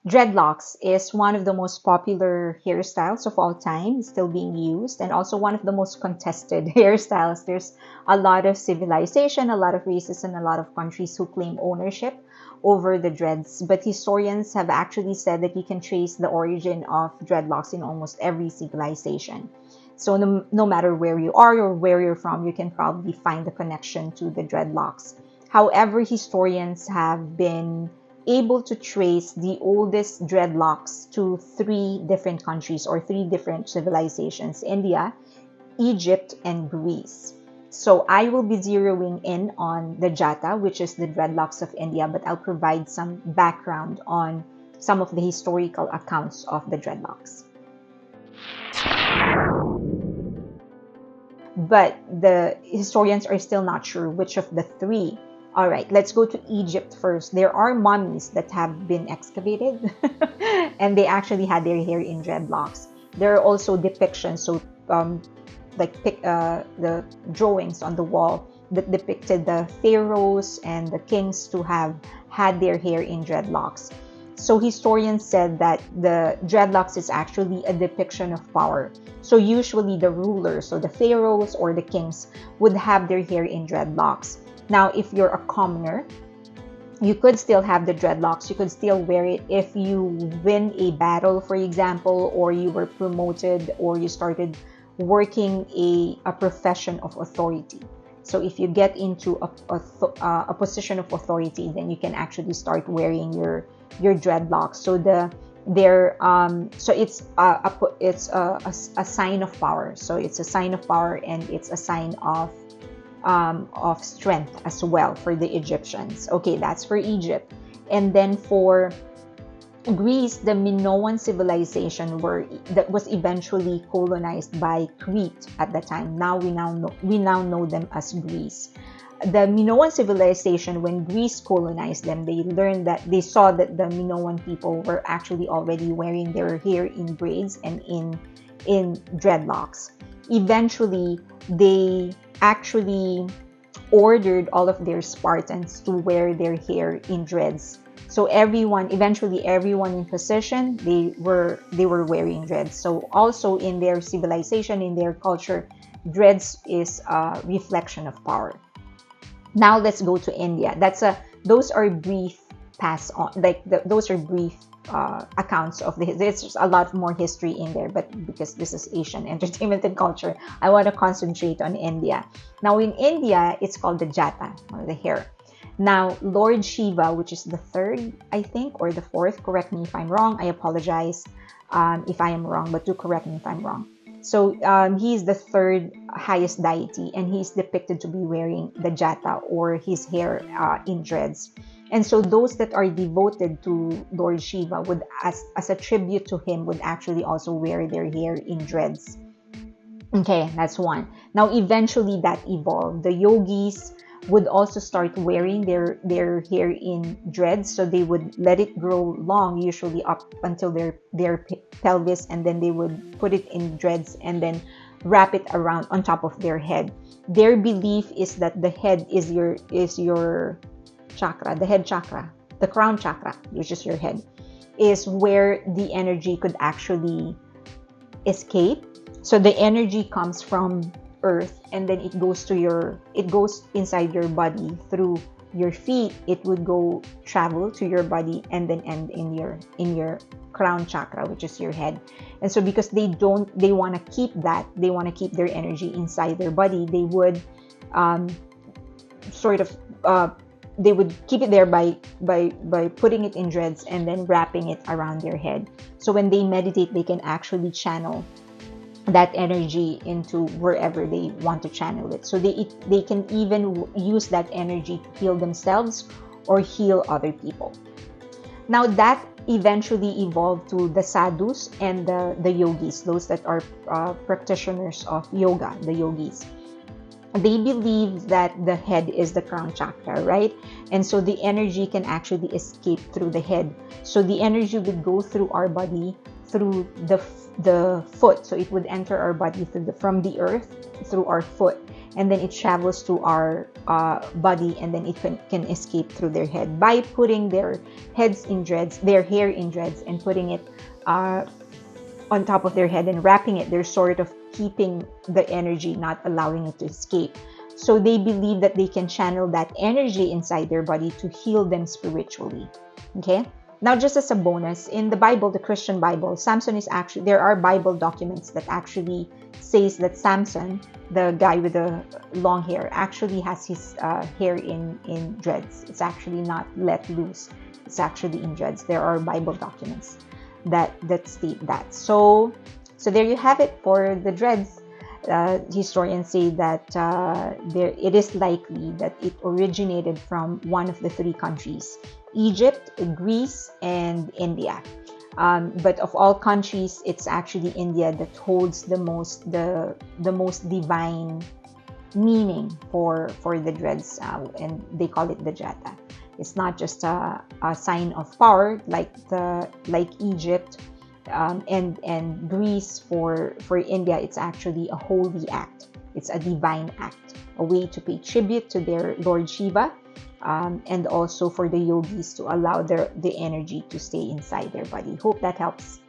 Dreadlocks is one of the most popular hairstyles of all time, still being used, and also one of the most contested hairstyles. There's a lot of civilization, a lot of races, and a lot of countries who claim ownership over the dreads. But historians have actually said that you can trace the origin of dreadlocks in almost every civilization. So no matter where you are or where you're from, you can probably find the connection to the dreadlocks. However, historians have been able to trace the oldest dreadlocks to three different countries or three different civilizations: India, Egypt, and Greece. So I will be zeroing in on the Jata, which is the dreadlocks of India, but I'll provide some background on some of the historical accounts of the dreadlocks. But the historians are still not sure which of the three. All right, let's go to Egypt first. There are mummies that have been excavated and they actually had their hair in dreadlocks. There are also depictions, so the drawings on the wall that depicted the pharaohs and the kings to have had their hair in dreadlocks. So historians said that the dreadlocks is actually a depiction of power. So usually the rulers, so the pharaohs or the kings, would have their hair in dreadlocks. Now, if you're a commoner, you could still have the dreadlocks. You could still wear it if you win a battle, for example, or you were promoted, or you started working a profession of authority. So if you get into a position of authority, then you can actually start wearing your dreadlocks. So it's a sign of power. So it's a sign of power, and it's a sign of strength as well for the Egyptians. Okay, that's for Egypt. And then for Greece, the Minoan civilization that was eventually colonized by Crete at the time. We now know them as Greece. The Minoan civilization, when Greece colonized them, they saw that the Minoan people were actually already wearing their hair in braids and in dreadlocks. Eventually, they actually ordered all of their Spartans to wear their hair in dreads. So eventually everyone in position, they were wearing dreads. So also in their civilization, in their culture, dreads is a reflection of power. Now let's go to India. Those are brief pass on, those are brief accounts of there's a lot more history in there, but because this is Asian entertainment and culture, I want to concentrate on India. Now in India, it's called the Jata, or the hair. Now Lord Shiva, which is the third, I think, or the fourth, correct me if I'm wrong, I apologize if I am wrong, but do correct me if I'm wrong. So he's the third highest deity, and he's depicted to be wearing the Jata, or his hair in dreads. And so those that are devoted to Lord Shiva would, as a tribute to him, would actually also wear their hair in dreads. Okay, that's one. Now, eventually that evolved. The yogis would also start wearing their hair in dreads. So they would let it grow long, usually up until their pelvis, and then they would put it in dreads and then wrap it around on top of their head. Their belief is that the head is your chakra, the head chakra, the crown chakra, which is your head, is where the energy could actually escape. So the energy comes from earth, and then it goes inside your body through your feet. It would travel to your body and then end in your crown chakra, which is your head. And so because they want to keep their energy inside their body, they would they would keep it there by putting it in dreads and then wrapping it around their head. So when they meditate, they can actually channel that energy into wherever they want to channel it. So they can even use that energy to heal themselves or heal other people. Now that eventually evolved to the sadhus and the yogis, those that are practitioners of yoga, the yogis. They believe that the head is the crown chakra, right? And so the energy can actually escape through the head. So the energy would go through our body through the foot. So it would enter our body from the earth through our foot. and then it travels to our body, and then it can escape through their head by putting their heads in dreads, their hair in dreads, and putting it on top of their head and wrapping it. They're sort of keeping the energy, not allowing it to escape. So they believe that they can channel that energy inside their body to heal them spiritually. Okay? Now, just as a bonus, in the Bible, the Christian Bible, Samson is actually, there are Bible documents that actually says that Samson, the guy with the long hair, actually has his hair in dreads. It's actually not let loose. It's actually in dreads. There are Bible documents that state that. So there you have it for the dreads. Historians say that it is likely that it originated from one of the three countries: Egypt, Greece, and India. But of all countries, it's actually India that holds the most divine meaning for the dreads, and they call it the jata. It's not just a sign of power like Egypt and Greece. For India, it's actually a holy act. It's a divine act, a way to pay tribute to their Lord Shiva, and also for the yogis to allow the energy to stay inside their body. Hope that helps.